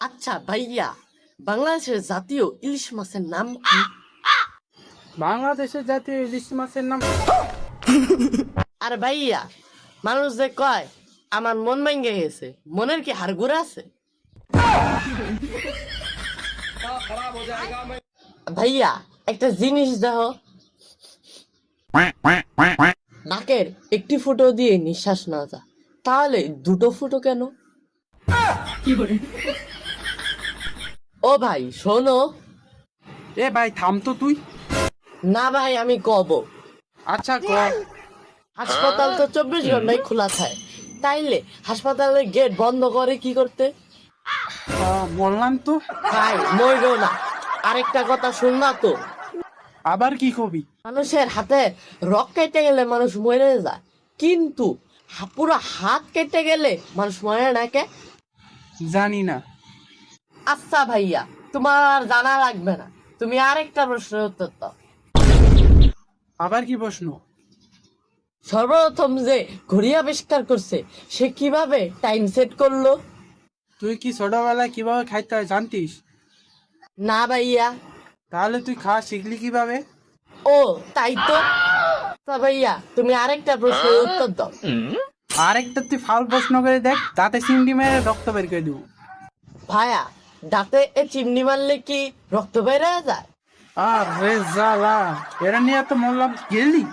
আচ্ছা ভাইয়া, বাংলাদেশের জাতীয় ইলিশ মাছের নাম কি? বাংলাদেশের জাতীয় ইলিশ মাছের নাম আর ভাইয়া, মানুষ যে কয় আমার মন ভেঙে গেছে, মনের কি হাড়গোড় আছে? ভাইয়া, একটা জিনিস দেখো, নাকের একটি ফুটো দিয়ে নিঃশ্বাস না যায়, তাহলে দুটো ফুটো কেন? ও ভাই শোনো। এ ভাই থাম তো তুই। না ভাই, আমি কব। আচ্ছা ক। হাসপাতাল তো 24 ঘন্টাই খোলা থাকে, তাইলে হাসপাতালের গেট বন্ধ করে কি করতে? বললাম তো। ভাই মইরো না, আরেকটা কথা শুন না তো। আবার কি কবি? মানুষের হাতে রক কেটে গেলে মানুষ মরে যায়, কিন্তু পুরো হাত কেটে গেলে মানুষ মরে না কে? জানি না। আচ্ছা ভাইয়া, তোমার আর জানা লাগবে না, তুমি আরেকটা প্রশ্নের উত্তর দাও। আবার কি প্রশ্ন? সর্বপ্রথম যে ঘড়ি আবিষ্কার করছে, সে কিভাবে টাইম সেট করলো? তুই কি ছোটবেলায় কিভাবে খাইতে হয় জানতিস? না ভাইয়া। তাহলে তুই খাওয়া শিখলি কিভাবে? ও তাই তো। তা ভাইয়া, তুমি আরেকটা প্রশ্নের উত্তর দাও। আরেকটা তুই ফাউল প্রশ্ন করে দেখ, তাতে চিমটি মেরে রক্ত বের করে দিব। ভাইয়া, দাঁতে চিমনি মারলে কি রক্ত বের হয়ে যায়? আর রে জ্বালা, এরা নিয়ে তো মরলাম গেলি।